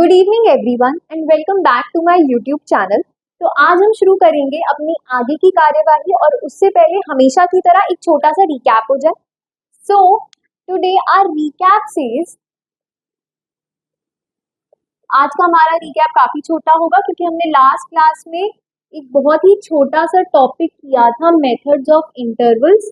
Good evening everyone and welcome back to my YouTube channel. तो आज हम शुरू करेंगे अपनी आगे की कार्यवाही और उससे पहले हमेशा की तरह एक छोटा सा रिकैप हो जाए। So today our recap says, आज का हमारा रिकैप काफी छोटा होगा क्योंकि हमने लास्ट क्लास में एक बहुत ही छोटा सा टॉपिक किया था, मेथड्स ऑफ इंटरवल्स,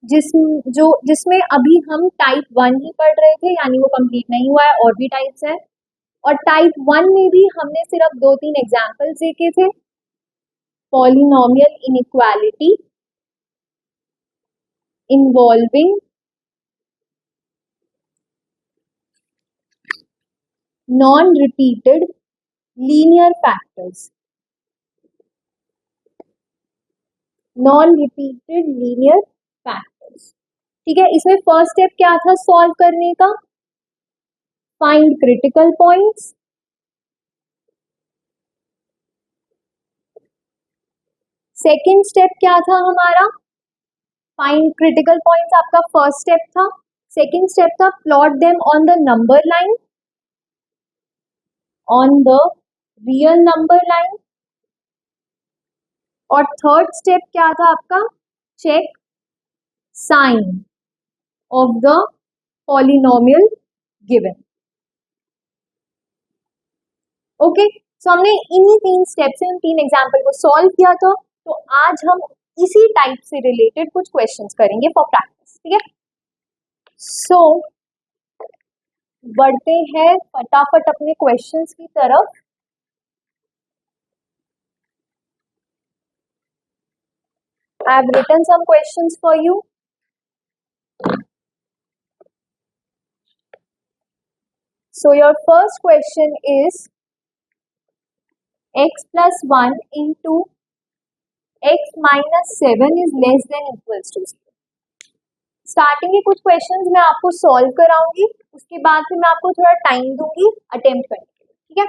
जिसमें अभी हम टाइप 1 ही पढ़ रहे थे, यानी वो कंप्लीट नहीं हुआ है, और भी टाइप्स हैं। और टाइप 1 में भी हमने सिर्फ 2-3 एग्जाम्पल्स देखे थे। Polynomial inequality involving non repeated linear factors, non repeated linear factors. ठीक है, इसमें फर्स्ट स्टेप क्या था सॉल्व करने का? Find critical points. Second step क्या था हमारा? फाइंड क्रिटिकल पॉइंट्स आपका फर्स्ट स्टेप था। सेकेंड स्टेप था plot them on the number line, on the real number line. और थर्ड स्टेप क्या था आपका? Check sign of the polynomial given. Okay, so हमने इन्हीं 3 स्टेप से इन 3 एग्जाम्पल को सॉल्व किया था। तो आज हम इसी टाइप से रिलेटेड कुछ क्वेश्चंस करेंगे फॉर प्रैक्टिस। ठीक है, सो बढ़ते हैं फटाफट अपने क्वेश्चंस की तरफ। I have written some questions for you. So your first question is x plus 1 into x minus 7 is less than equals to 0. Starting के कुछ क्वेश्चंस मैं आपको सॉल्व कराऊंगी, उसके बाद फिर मैं आपको थोड़ा टाइम दूंगी अटेम्प्ट करने के लिए। ठीक है,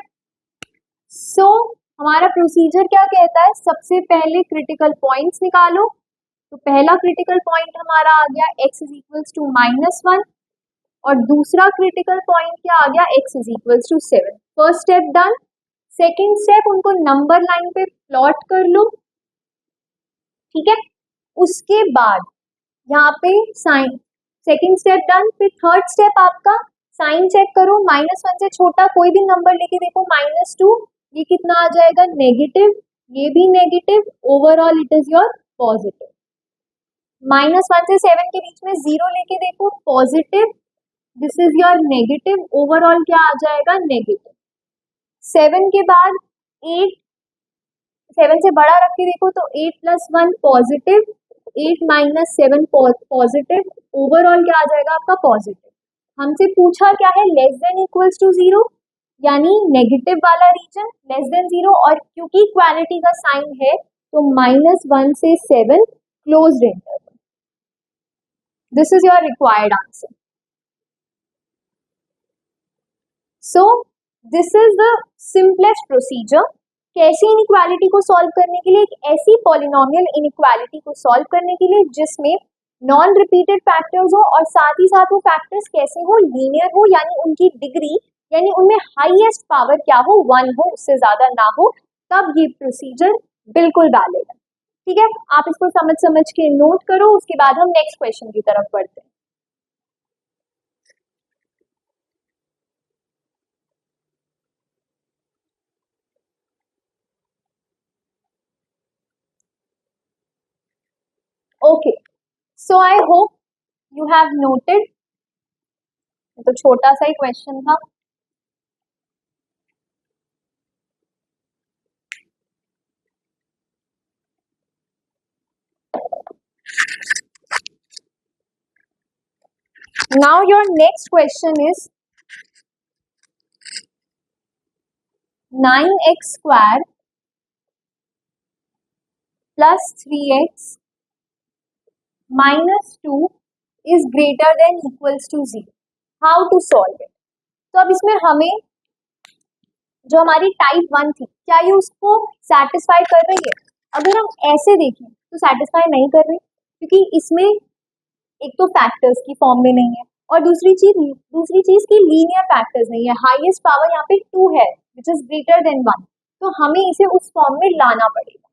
सो हमारा प्रोसीजर क्या कहता है? सबसे पहले क्रिटिकल पॉइंट्स निकालो। तो पहला क्रिटिकल पॉइंट हमारा आ गया x इज इक्वल्स टू -1, और दूसरा क्रिटिकल पॉइंट क्या आ गया? x is equals to 7। First step done. Second step, उनको नंबर लाइन पे प्लॉट कर लो। ठीक है, उसके बाद यहाँ पे साइन, सेकेंड स्टेप डन। फिर थर्ड स्टेप आपका साइन चेक करो, -1 से छोटा कोई भी नंबर लेके देखो, -2, ये कितना आ जाएगा? नेगेटिव, ये भी negative, overall it is your positive. -1 से 7 के बीच में 0 लेके देखो, positive, this is your negative, overall क्या आ जाएगा? नेगेटिव। 7 के बाद 8, 7 से बड़ा रख के देखो तो 8 + 1 पॉजिटिव, 8 - 7 पॉजिटिव, ओवरऑल क्या आ जाएगा आपका? पॉजिटिव। हमसे पूछा क्या है? लेस देन इक्वल्स टू 0, यानी नेगेटिव वाला रीजन, लेस देन 0। और क्योंकि इक्वालिटी का साइन है तो -1 से 7 closed interval. This is your required answer. So this is the simplest procedure. कैसी इनइक्वालिटी को सॉल्व करने के लिए? एक ऐसी पॉलिनोमियल इनइक्वालिटी को सॉल्व करने के लिए जिसमें नॉन रिपीटेड फैक्टर्स हो और साथ ही साथ वो फैक्टर्स कैसे हो? लीनियर हो, यानी उनकी डिग्री, यानी उनमें हाईएस्ट पावर क्या हो? 1 हो, उससे ज्यादा ना हो, तब ये प्रोसीजर बिल्कुल वैलिड है। ठीक है, आप इसको समझ के नोट करो, उसके बाद हम नेक्स्ट क्वेश्चन की तरफ बढ़ते हैं। Okay, so I hope you have noted. तो छोटा सा ही क्वेश्चन था। Now your next question is 9x square plus 3x minus 2 is greater than equals to 0. How to solve it? तो अब इसमें हमें जो हमारी टाइप 1 थी, क्या ये उसको सेटिस्फाई कर रही है? अगर हम ऐसे देखें तो सेटिस्फाई नहीं कर रही, क्योंकि इसमें एक तो फैक्टर्स की फॉर्म में नहीं है, और दूसरी चीज की लीनियर फैक्टर्स नहीं है, हाईएस्ट पावर यहाँ पे 2 है विच इज ग्रेटर देन 1, तो हमें इसे उस फॉर्म में लाना पड़ेगा।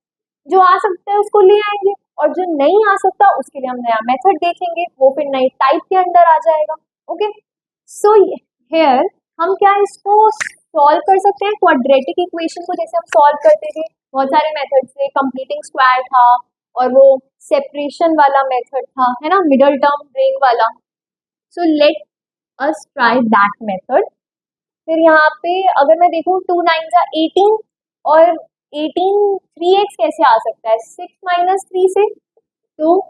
जो आ सकता है उसको ले आएंगे और जो नहीं आ सकता उसके लिए हम नया मेथड देखेंगे, वो फिर नई टाइप के अंदर आ जाएगा। ओके, सो हियर हम क्या इसको सॉल्व कर सकते हैं, क्वाड्रेटिक इक्वेशन को जैसे हम सॉल्व करते थे बहुत सारे मेथड से, कंप्लीटिंग स्क्वायर था और वो सेपरेशन वाला मेथड था, है ना, मिडल टर्म ब्रेक वाला। So let us try that method. फिर यहाँ पे अगर मैं देखूँ 2 9 जा 18 और 18 3x कैसे आ सकता है 6 माइनस 3 से, तो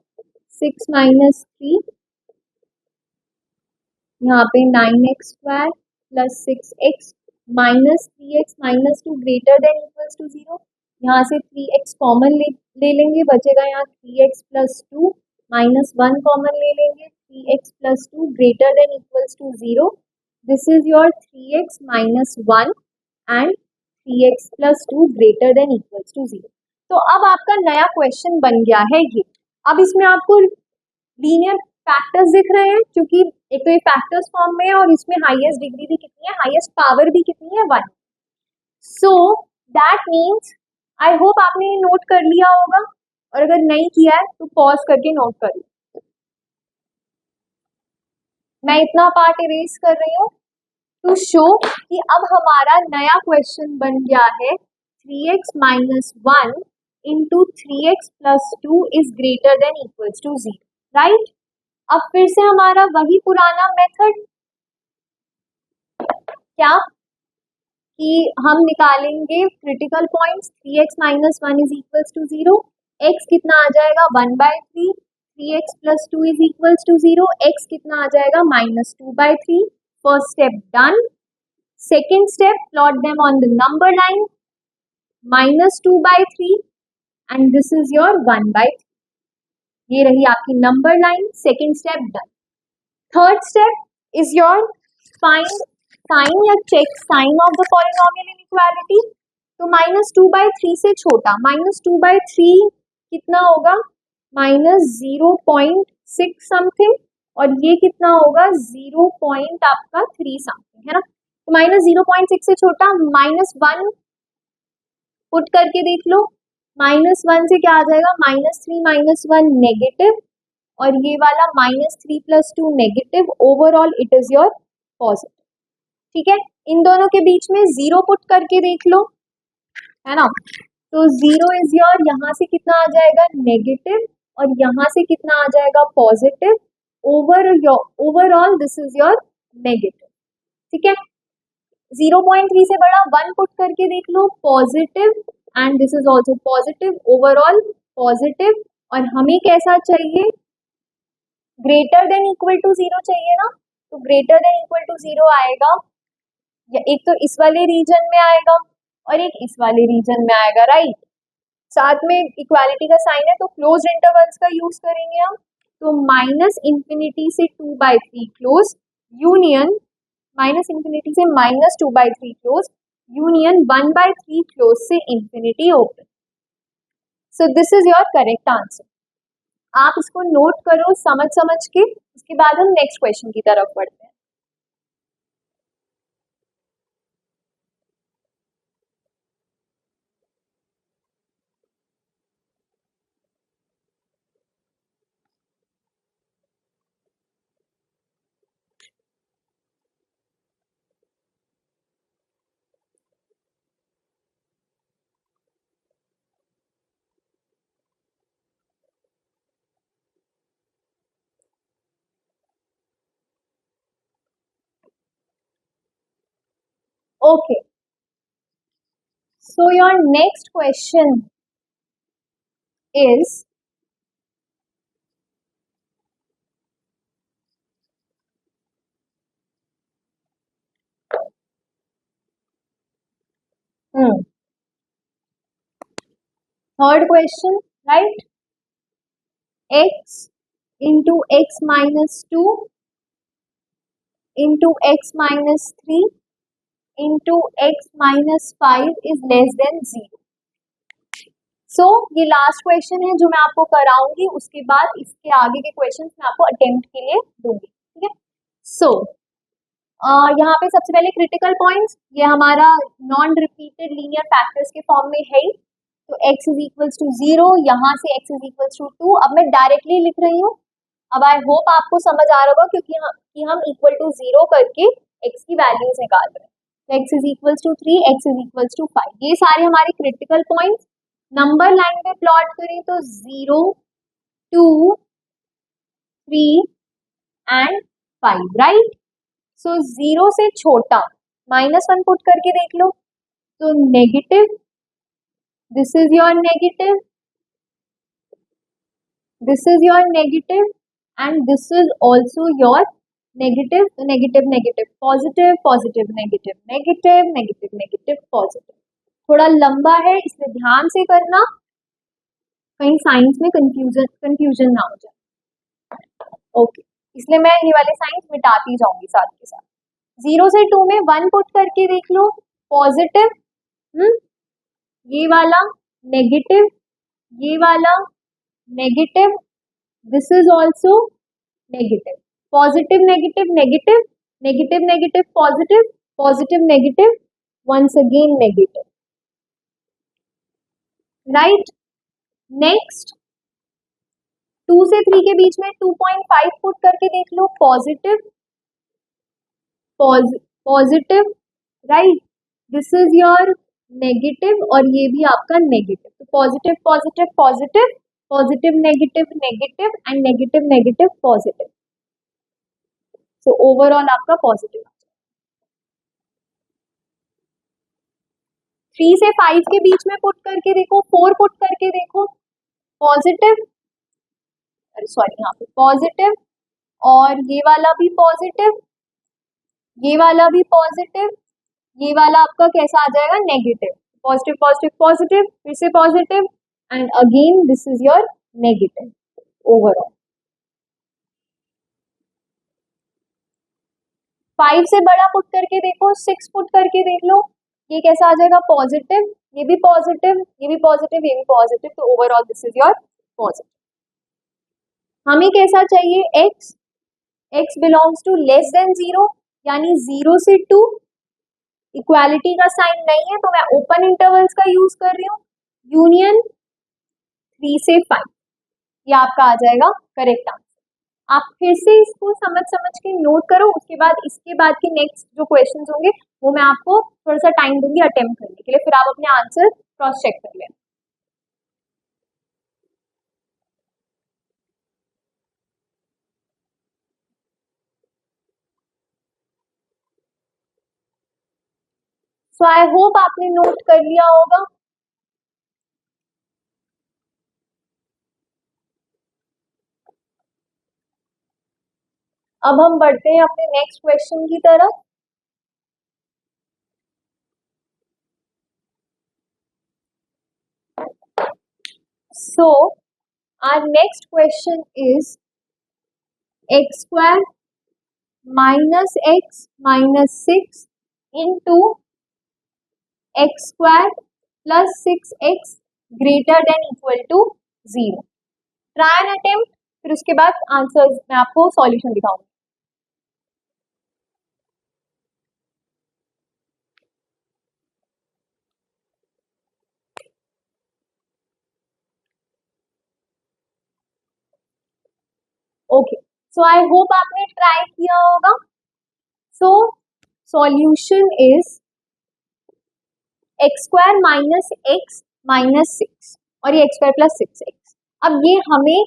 6 माइनस 3 यहाँ पे 9x square plus 6x minus 3x minus 2 greater than equals to 0, यहाँ से 3x कॉमन ले लेंगे, बचेगा यहाँ 3x प्लस 2 माइनस 1 कॉमन ले लेंगे, 3x plus 2 greater than equals to 0, this is your 3x minus 1 and 3x plus 2 greater than equals to 0। तो अब आपका नया क्वेश्चन बन गया है ये। अब इसमें आपको लीनियर फैक्टर्स दिख रहे हैं क्योंकि एक तो ये फैक्टर्स फॉर्म में है और इसमें हाईएस्ट डिग्री भी कितनी है, हाईएस्ट पावर भी कितनी है 1। So that means I hope आपने ये नोट कर लिया होगा, और अगर नहीं किया है तो पॉज करके नोट कर लो। मैं इतना पार्ट इरेज कर रही हूँ टू शो कि अब हमारा नया क्वेश्चन बन गया है 3x minus 1 into 3x plus 2 is greater than equals to 0, right. अब फिर से हमारा वही पुराना मेथड, क्या कि हम निकालेंगे critical points, 3x minus 1 is equals to 0, x कितना आ जाएगा 1/3, 3x plus 2 is equals to 0, x कितना आ जाएगा -2/3। First step done. Second step, plot them on the number line, -2/3 and this is your 1/3, ये रही आपकी number line. Second step done. Third step is your find sign या check sign of the polynomial inequality. तो -2/3 से छोटा, -2/3 कितना होगा -0.6 something, और ये कितना होगा 0 पॉइंट आपका 3 समथिंग, है ना। तो -0.6 से छोटा, -1 पुट करके देख लो, -1 से क्या आ जाएगा -3 -1 नेगेटिव, और ये वाला -3 plus 2 negative, overall it is your positive, ठीक है। इन दोनों के बीच में 0 पुट करके देख लो, है ना। तो 0 इज योर, यहाँ से कितना आ जाएगा नेगेटिव, और यहाँ से कितना आ जाएगा positive, overall this is your negative, ठीक है। 0.3 से बड़ा 1 पुट करके देख लो, positive, and this is also positive, overall positive. और हमें कैसा चाहिए, ग्रेटर देन इक्वल टू 0 चाहिए ना, तो ग्रेटर देन इक्वल टू 0 आएगा, या एक तो इस वाले रीजन में आएगा और एक इस वाले रीजन में आएगा, राइट। साथ में इक्वालिटी का साइन है तो क्लोज इंटरवल्स का यूज करेंगे हम, तो -∞ से 2/3 क्लोज, यूनियन -∞ से -2/3 क्लोज, यूनियन 1/3 क्लोज से infinity open. So this is your correct answer. आप इसको नोट करो समझ समझ के, उसके बाद हम नेक्स्ट क्वेश्चन की तरफ बढ़ते हैं। Okay, so your next question is third question, right? X into x minus 2 into x minus 3 into x minus 5 is less than 0. सो ये लास्ट क्वेश्चन है जो मैं आपको कराऊंगी, उसके बाद इसके आगे के क्वेश्चंस मैं आपको अटेम्प्ट के लिए दूंगी, ठीक है। सो यहाँ पे सबसे पहले क्रिटिकल पॉइंट्स, ये हमारा नॉन रिपीटेड लीनियर फैक्टर्स के फॉर्म में है ही, तो x इज इक्वल्स टू 0, यहाँ से x इज इक्वल्स टू 2। अब मैं डायरेक्टली लिख रही हूँ, अब आई होप आपको समझ आ रहा होगा क्योंकि हम इक्वल टू 0 करके x की वैल्यूज निकाल रहे हैं। x is equals to 3, x is equals to 5, ये सारे हमारे क्रिटिकल पॉइंट्स। नंबर लाइन पे प्लॉट करें तो 0, 2, 3 एंड 5, राइट। सो 0 से छोटा -1 पुट करके देख लो, तो negative, this is your negative, this is your negative and this is also your negative. तो negative negative positive, positive negative negative, negative negative positive. थोड़ा लंबा है इसलिए ध्यान से करना, कहीं साइंस में कंफ्यूजन ना हो जाए। ओके, इसलिए मैं ये वाले साइंस मिटाती जाऊंगी साथ के साथ। 0 से 2 में 1 पुट करके देख लो, पॉजिटिव, ये वाला नेगेटिव, ये वाला negative, this is also negative, positive negative negative, negative negative positive, positive negative, once again negative, right. Next 2 से 3 के बीच में 2.5 पुट करके देख लो, positive, positive, right, this is your negative और ये भी आपका नेगेटिव। तो positive positive positive, positive negative negative and negative negative positive. So overall आपका पॉजिटिव। 3 से 5 के बीच में पुट करके देखो, 4 पुट करके देखो, पॉजिटिव, अरे सॉरी यहाँ पे पॉजिटिव, और ये वाला भी पॉजिटिव, ये वाला भी पॉजिटिव, ये वाला आपका कैसा आ जाएगा, नेगेटिव, पॉजिटिव पॉजिटिव पॉजिटिव, फिर से positive and again this is your negative overall. 5 से बड़ा पुट करके देखो, 6 पुट करके देख लो, ये कैसा आ जाएगा, पॉजिटिव, ये भी पॉजिटिव, ये भी पॉजिटिव, ये भी पॉजिटिव, तो overall this is your positive. हमें कैसा चाहिए, x belongs to less than 0, यानी 0 से 2, इक्वालिटी का साइन नहीं है तो मैं ओपन इंटरवल्स का यूज कर रही हूँ, यूनियन 3 से 5, ये आपका आ जाएगा करेक्ट आंसर। आप फिर से इसको समझ के नोट करो, उसके बाद इसके बाद के नेक्स्ट जो क्वेश्चंस होंगे वो मैं आपको थोड़ा सा टाइम दूंगी अटेम्प्ट करने के लिए, फिर आप अपने आंसर क्रॉस चेक कर लें। सो आई होप आपने नोट कर लिया होगा। अब हम बढ़ते हैं अपने नेक्स्ट क्वेश्चन की तरफ। So our next question is x square minus x minus 6 into x square plus 6x greater than equal to 0. Try an attempt, फिर उसके बाद आंसर्स मैं आपको सॉल्यूशन दिखाऊंगी। ओके, सो आई होप आपने ट्राई किया होगा। So solution is x square minus x minus 6 और ये एक्स स्क्वायर प्लस 6x। अब ये हमें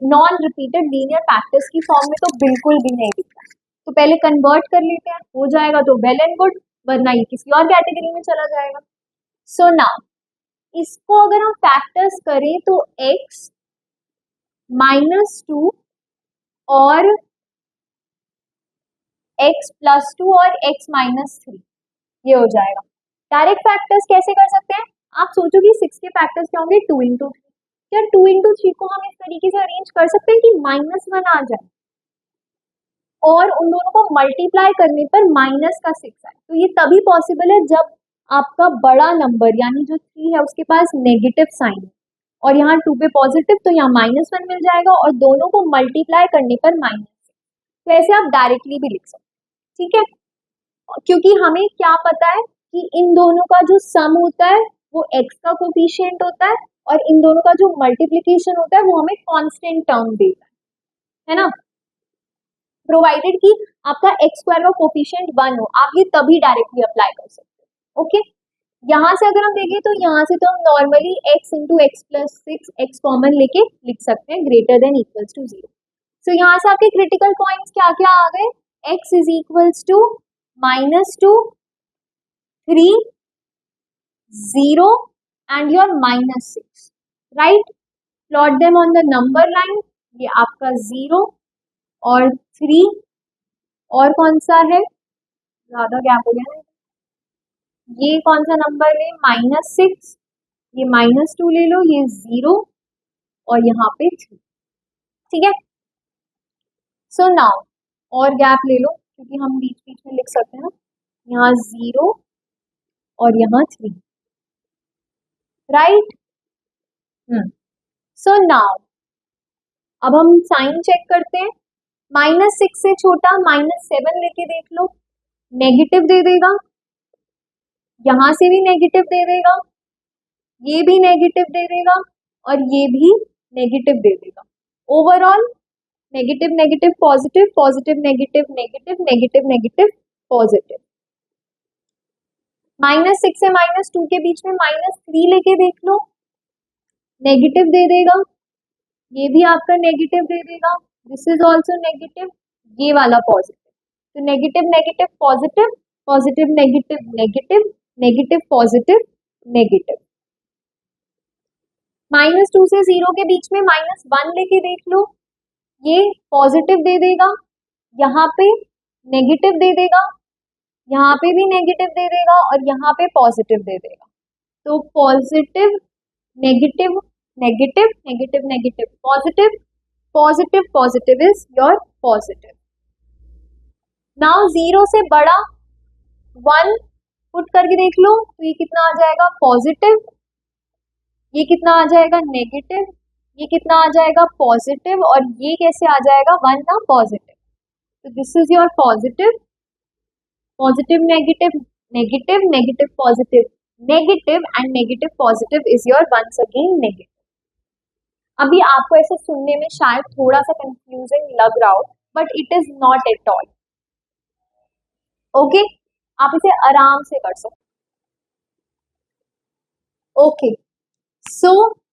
नॉन रिपीटेड लीनियर फैक्टर्स की फॉर्म में तो बिल्कुल भी नहीं दिखता, तो पहले कन्वर्ट कर लेते हैं, हो जाएगा तो वेल एंड गुड, वरना ये किसी और कैटेगरी में चला जाएगा। सो नाउ इसको अगर हम फैक्टर्स करें तो x -2 और x +2 और x -3 ये हो जाएगा। डायरेक्ट फैक्टर्स कैसे कर सकते हैं, आप सोचोगे 6 के फैक्टर्स क्या होंगे, 2 × 3। क्या 2 × 3 को हम इस तरीके से अरेंज कर सकते हैं कि -1 आ जाए और उन दोनों को मल्टीप्लाई करने पर -6 आए, तो ये तभी पॉसिबल है जब आपका बड़ा नंबर यानी जो 3 है उसके पास नेगेटिव साइन है और यहाँ 2 पे पॉजिटिव, तो यहाँ -1 मिल जाएगा और दोनों को मल्टीप्लाई करने पर -6। तो ऐसे आप डायरेक्टली भी लिख सकते हैं, ठीक है, क्योंकि हमें क्या पता है कि इन दोनों का जो सम होता है वो x का कोफिशिएंट होता है और इन दोनों का जो मल्टीप्लिकेशन होता है वो हमें कांस्टेंट टर्म देता है ना, प्रोवाइडेड कि आपका x स्क्वायर का कोफिशिएंट 1 हो, आप ये तभी डायरेक्टली अप्लाई कर सकते हो। ओके, यहाँ से अगर हम देखें तो यहाँ से तो हम normally x into x plus six x common लेके लिख सकते हैं ग्रेटर देन इक्वल्स टू 0। सो यहाँ से आपके क्रिटिकल पॉइंट्स क्या क्या आ गए, x is equals to -2 3 0 and your -6, right? Plot them on the number line, ये आपका 0 और 3 और कौन सा है, ज्यादा गैप हो गया ना, ये कौन सा नंबर ले, -6, ये -2 ले लो, ये 0 और यहाँ पे 3, ठीक है। सो नाउ और गैप ले लो क्योंकि हम बीच बीच में लिख सकते हैं ना, यहाँ 0 और यहाँ 3, राइट। सो नाउ अब हम साइन चेक करते हैं, -6 से छोटा -7 लेके देख लो, नेगेटिव दे देगा, यहाँ से भी नेगेटिव दे देगा, ये भी नेगेटिव दे देगा और ये भी नेगेटिव दे देगा। Overall negative negative positive, positive negative negative, negative negative positive. -6 से -2 के बीच में -3 लेके देख लो, नेगेटिव दे देगा, ये भी आपका नेगेटिव दे देगा, दिस इज ऑल्सो नेगेटिव, ये वाला पॉजिटिव, तो negative negative positive, positive negative negative, negative positive negative. -2 से 0 के बीच में -1 लेके देख लो, ये पॉजिटिव दे देगा, यहाँ पे नेगेटिव दे देगा, यहाँ पे भी नेगेटिव दे देगा और यहाँ पे पॉजिटिव दे देगा, तो positive negative negative negative negative positive, positive positive is your positive. Now 0 से बड़ा 1 पुट करके देख लो, तो ये कितना आ जाएगा पॉजिटिव, ये कितना आ जाएगा नेगेटिव, ये कितना आ जाएगा पॉजिटिव और ये कैसे आ जाएगा 1 ना पॉजिटिव, तो this is your positive, positive negative negative negative positive negative and negative positive is your once again negative. अभी आपको ऐसे सुनने में शायद थोड़ा सा कंफ्यूजिंग लग रहा हो, but it is not at all, okay, आप इसे आराम से कर सकते। Okay, so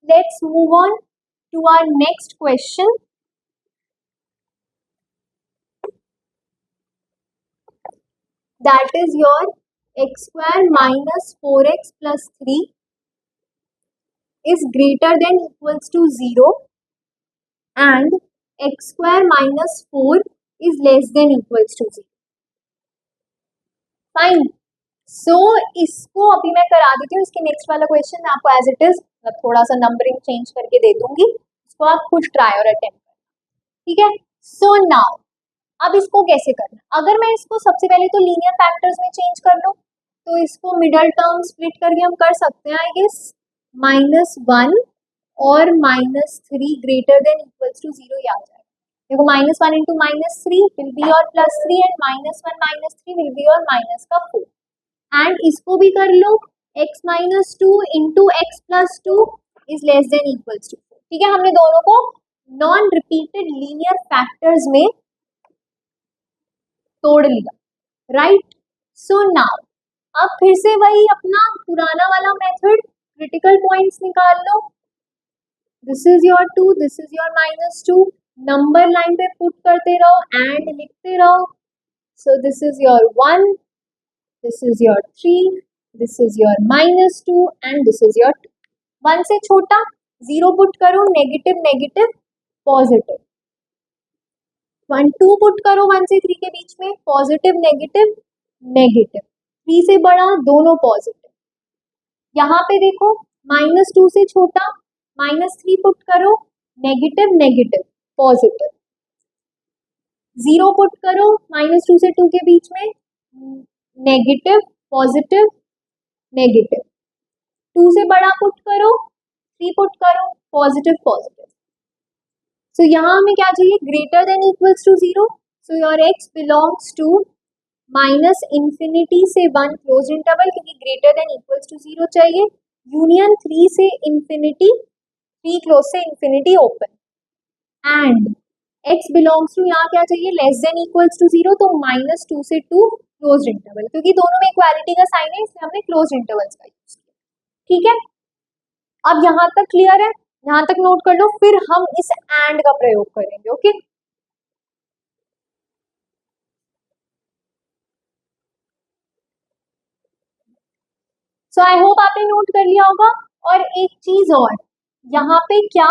let's move on to our next question. That is your x square minus 4x plus 3 is greater than equals to 0 and x square minus 4 is less than equals to 0. Fine. So इसको अभी मैं करा देती हूँ, इसके next वाला question मैं आपको एज इट इज थोड़ा सा नंबरिंग चेंज करके दे दूंगी, इसको आप खुद ट्राई और अटेम्प्ट करना, ठीक है। सो नाउ अब इसको कैसे करना, अगर मैं इसको सबसे पहले तो लीनियर फैक्टर्स में चेंज कर लूँ, तो इसको मिडल टर्म स्प्लिट करके हम कर सकते हैं आई गेस, -1 और -3 ग्रेटर देन इक्वल्स टू 0 ये आ जाएगा। देखो -1 into -3 will be your +3 and -1 -3 will be your -4 and इसको भी कर लो, x -2 into x plus 2 is less than equals to 4, ठीक है। हमने दोनों को नॉन रिपीटेड लीनियर फैक्टर्स में तोड़ लिया, राइट। सो नाउ अब फिर से वही अपना पुराना वाला मेथड, क्रिटिकल पॉइंट्स निकाल लो, this is your 2, this is your -2, number line पे पुट करते रहो एंड लिखते रहो, so this is your 1, this is your 3, this is your -2 and this is your 2। 1 से छोटा 0 पुट करो, नेगेटिव नेगेटिव पॉजिटिव, 1 2 पुट करो 1 से 3 के बीच में, पॉजिटिव नेगेटिव नेगेटिव, 3 से बड़ा दोनों पॉजिटिव। यहाँ पे देखो -2 से छोटा -3 पुट करो, नेगेटिव नेगेटिव पॉजिटिव, 0 पुट करो -2 से 2 के बीच में, नेगेटिव पॉजिटिव नेगेटिव, 2 से बड़ा पुट करो, 3 पुट करो, पॉजिटिव पॉजिटिव। सो यहाँ हमें क्या चाहिए, greater than equals to 0, so your x belongs to minus infinity से 1 क्लोज इंटरवल, क्योंकि ग्रेटर देन इक्वल्स टू 0 चाहिए, यूनियन 3 से इन्फिनिटी, 3 क्लोज से infinity open, and x belongs to यहाँ क्या चाहिए, लेस देन इक्वल्स टू 0, तो -2 से 2 क्लोज इंटरवल, क्योंकि दोनों में इक्वालिटी का साइन है इसलिए हमने क्लोज इंटरवल्स का यूज किया। ठीक है, अब यहाँ तक क्लियर है, यहाँ तक नोट कर लो, फिर हम इस एंड का प्रयोग करेंगे। ओके, सो आई होप आपने नोट कर लिया होगा। और एक चीज और, यहाँ पे क्या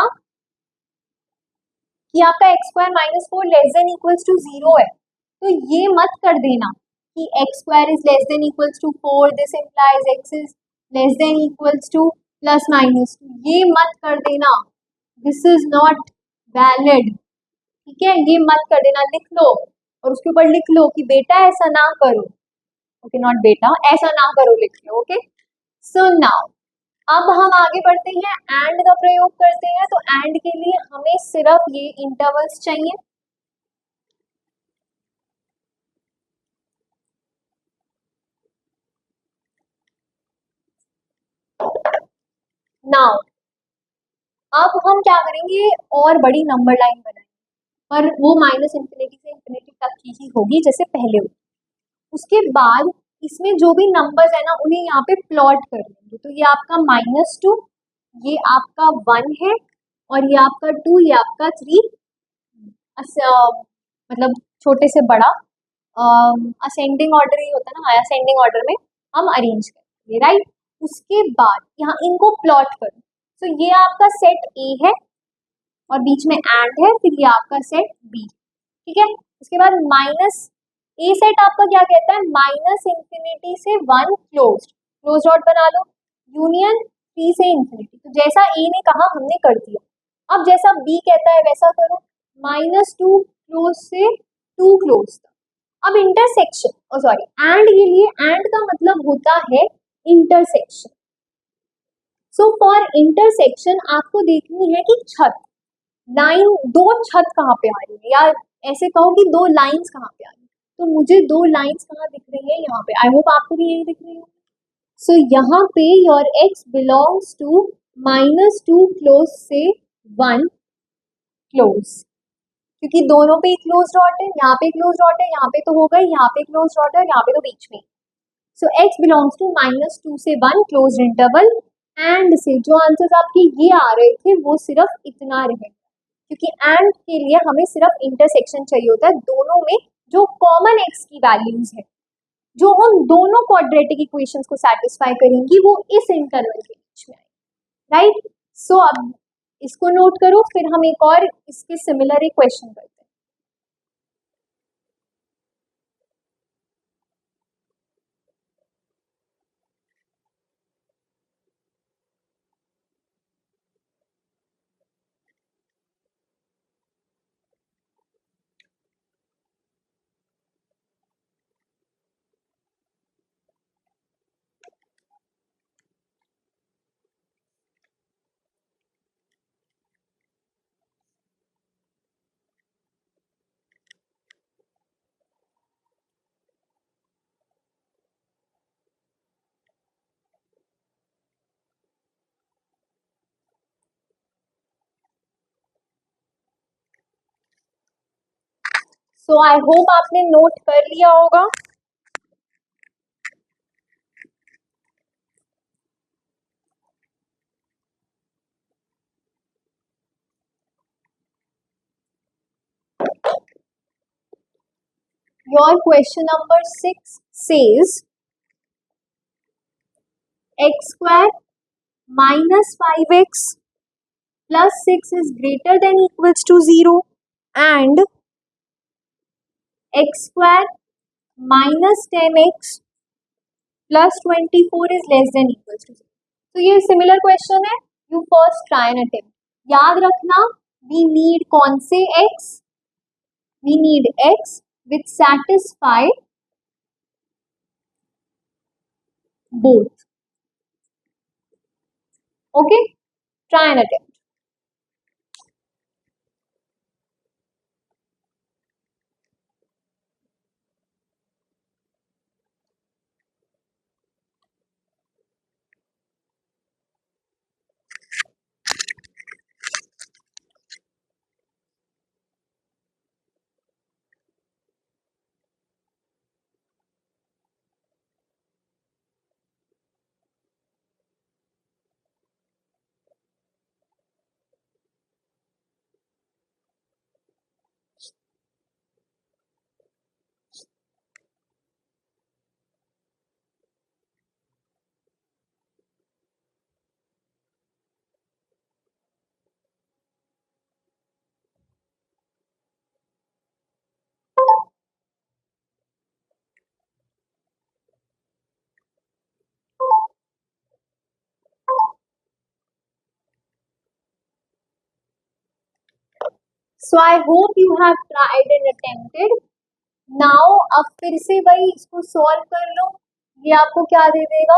कि आपका x square minus 4 less than equals to 0 है, तो ये मत कर देना कि x square is less than equals to 4, this implies x is less than equals to plus minus 2, ये मत कर देना, दिस इज नॉट वैलिड। ठीक है, ये मत कर देना, लिख लो और उसके ऊपर लिख लो कि बेटा ऐसा ना करो। ओके, नॉट बेटा, ऐसा ना करो, लिख लो। ओके, सो नाउ अब हम आगे बढ़ते हैं, एंड का प्रयोग करते हैं। तो एंड के लिए हमें सिर्फ ये इंटरवल्स चाहिए। नाउ अब हम क्या करेंगे, और बड़ी नंबर लाइन बनाएंगे, पर वो माइनस इन्फिनिटी से इन्फिनिटी तक की ही होगी जैसे पहले हुई। उसके बाद इसमें जो भी नंबर्स है ना उन्हें यहाँ पे प्लॉट कर लेंगे। तो ये आपका -2, ये आपका 1 है, और ये आपका 2, ये आपका 3, मतलब छोटे से बड़ा असेंडिंग ऑर्डर ही होता है ना, असेंडिंग ऑर्डर में हम अरेंज करेंगे, राइट। उसके बाद यहाँ इनको प्लॉट करो। तो ये आपका सेट ए है और बीच में एंड है, फिर ये आपका सेट बी। ठीक है, उसके बाद माइनस ए सेट आपका क्या कहता है, माइनस इंफिनिटी से 1 क्लोज, क्लोज डॉट बना लो, यूनियन 3 से इंफिनिटी। तो जैसा ए ने कहा हमने कर दिया, अब जैसा बी कहता है वैसा करो, -2 क्लोज से 2 क्लोज तक। अब इंटरसेक्शन, सॉरी, एंड के लिए एंड का मतलब होता है इंटरसेक्शन। सो फॉर इंटरसेक्शन आपको देखनी है कि छत, लाइन, दो छत कहाँ पे आ रही है, या ऐसे कहो कि दो लाइंस कहाँ पे आ रही है। तो मुझे दो लाइंस कहाँ दिख रही है, यहाँ पे। आई होप आपको भी यही दिख रही है। सो यहाँ पे your x belongs to -2 close से 1 क्लोज, क्योंकि दोनों पे क्लोज डॉट है, यहाँ पे क्लोज डॉट है, यहाँ पे तो हो गई, यहाँ पे क्लोज डॉट है, यहाँ पे तो बीच में। सो x बिलोंग्स टू -2 से 1 क्लोज इंटरवल, एंड से जो आंसर्स आपके ये आ रहे थे वो सिर्फ इतना रहेगा, क्योंकि एंड के लिए हमें सिर्फ इंटरसेक्शन चाहिए होता है दोनों में जो कॉमन x की वैल्यूज है, जो उन दोनों क्वाड्रेटिक इक्वेशंस को सेटिस्फाई करेंगी, वो इस इंटरवल के बीच में आएगी, राइट। सो अब इसको नोट करो, फिर हम एक और इसके सिमिलर एक क्वेश्चन करते हैं। सो आई होप आपने नोट कर लिया होगा। Your question number 6 says x square minus 5x plus 6 is greater than equals to 0, and x square minus 10x plus 24 is less than equals to 0. तो ये सिमिलर क्वेश्चन है, you first try and attempt. याद रखना, we need कौन से x, we need x which satisfy both. Okay, try and attempt. So I hope you have tried and attempted. Now अब फिर से वही इसको सॉल्व कर लो. ये आपको क्या दे देगा,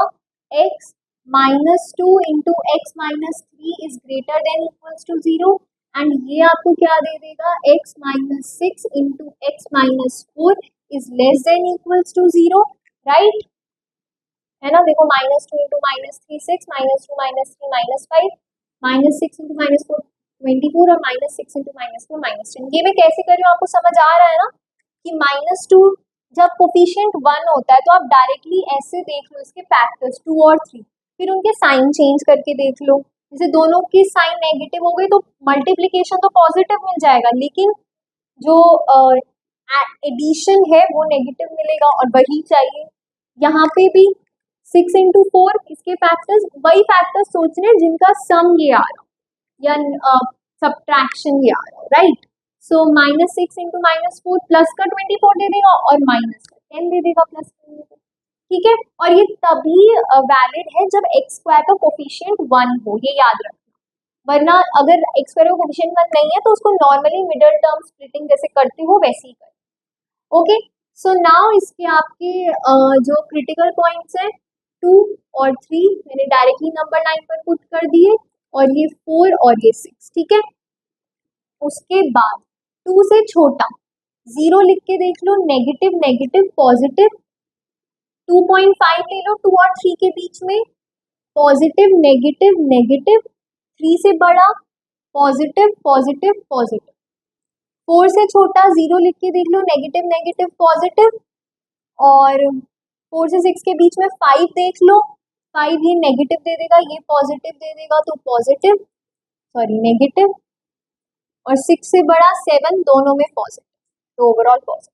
x minus two into x minus three is greater than equals to zero. And ये आपको क्या दे देगा, x minus six into x minus four is less than equals to zero. Right है ना. देखो minus two into minus three six, minus two minus three minus five, minus six into minus four 24 और minus six into minus four minus 10. ये मैं कैसे कर रही हूँ आपको समझ आ रहा है ना, कि माइनस टू जब कोफिशिएंट 1 होता है तो आप डायरेक्टली ऐसे देख लो इसके फैक्टर्स 2 और 3, फिर उनके साइन चेंज करके देख लो. जैसे दोनों की साइन नेगेटिव हो गई तो मल्टीप्लिकेशन तो पॉजिटिव मिल जाएगा, लेकिन जो एडिशन है वो नेगेटिव मिलेगा और वही चाहिए. यहाँ पे भी 6 इंटू फोर, इसके फैक्टर्स वही फैक्टर्स सोचने जिनका सम ये आ रहा या सब्ट्रैक्शन ये आ रहा है. Right. So minus six into minus four plus का 24 दे देगा और माइनस का 10 दे देगा प्लस. ठीक है. और ये तभी वैलिड है जब एक्स स्क्वायर का कोफिशिएंट 1 हो, ये याद रखना. वरना अगर एक्स स्क्वायर का कोफिशिएंट 1 नहीं है तो उसको नॉर्मली मिडिल टर्म स्प्लिटिंग जैसे करते हो वैसे ही कर. ओके. सो नाउ इसके आपके जो क्रिटिकल पॉइंट्स हैं 2 और 3 मैंने डायरेक्टली नंबर लाइन पर पुट कर दिए, और ये 4 और ये 6. ठीक है. उसके बाद 2 से छोटा 0 लिख के देख लो, नेगेटिव नेगेटिव पॉजिटिव. 2.5 ले लो 2 और 3 के बीच में, पॉजिटिव नेगेटिव नेगेटिव. 3 से बड़ा पॉजिटिव पॉजिटिव पॉजिटिव. 4 से छोटा 0 लिख के देख लो, नेगेटिव नेगेटिव पॉजिटिव. और 4 से 6 के बीच में 5 देख लो, 5 ये नेगेटिव दे देगा, ये पॉजिटिव दे देगा तो पॉजिटिव सॉरी नेगेटिव. और 6 से बड़ा 7, दोनों में पॉजिटिव, तो ओवरऑल पॉजिटिव.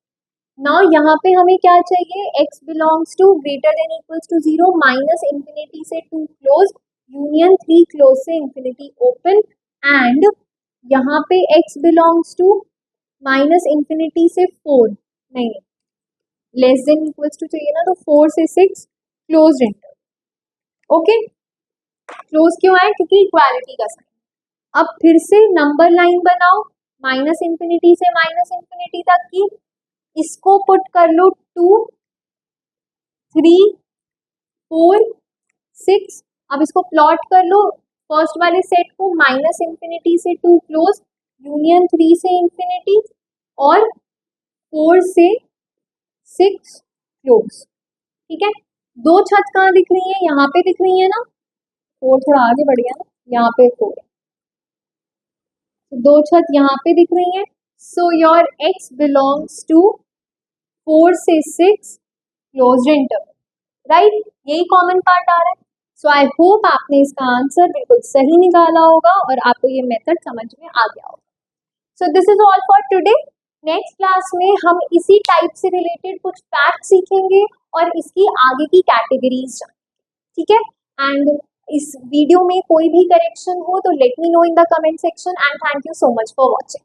नाउ यहाँ पे हमें क्या चाहिए, x belongs to greater than equals to zero, minus infinity से 2 क्लोज, यूनियन 3 क्लोज से इंफिनिटी ओपन. एंड यहाँ पे x belongs to minus infinity से 4 नहीं लेस देन इक्वल्स टू चाहिए ना, तो 4 से 6 क्लोज इंटरवल. ओके. क्लोज क्यों आए, क्योंकि इक्वालिटी का साइन. अब फिर से नंबर लाइन बनाओ माइनस इंफिनिटी से माइनस इंफिनिटी तक की. इसको पुट कर लो 2 3 4 6. अब इसको प्लॉट कर लो फर्स्ट वाले सेट को, माइनस इंफिनिटी से 2 क्लोज, यूनियन 3 से इंफिनिटी, और 4 से 6 क्लोज. ठीक है. 2 छत कहाँ दिख रही है, यहाँ पे दिख रही है ना. 4 थोड़ा आगे बढ़ गया ना, यहाँ पे 4 है, तो 2 छत यहाँ पे दिख रही है. So your x belongs to 4 से 6 क्लोज्ड इंटरवल. राइट. यही कॉमन पार्ट आ रहा है. सो आई होप आपने इसका आंसर बिल्कुल सही निकाला होगा और आपको ये मेथड समझ में आ गया होगा. सो this is all for today. Next class में हम इसी टाइप से रिलेटेड कुछ फैक्ट सीखेंगे और इसकी आगे की कैटेगरीज जानेंगे. ठीक है. एंड इस वीडियो में कोई भी करेक्शन हो तो let me know in the comment section. And thank you so much for watching.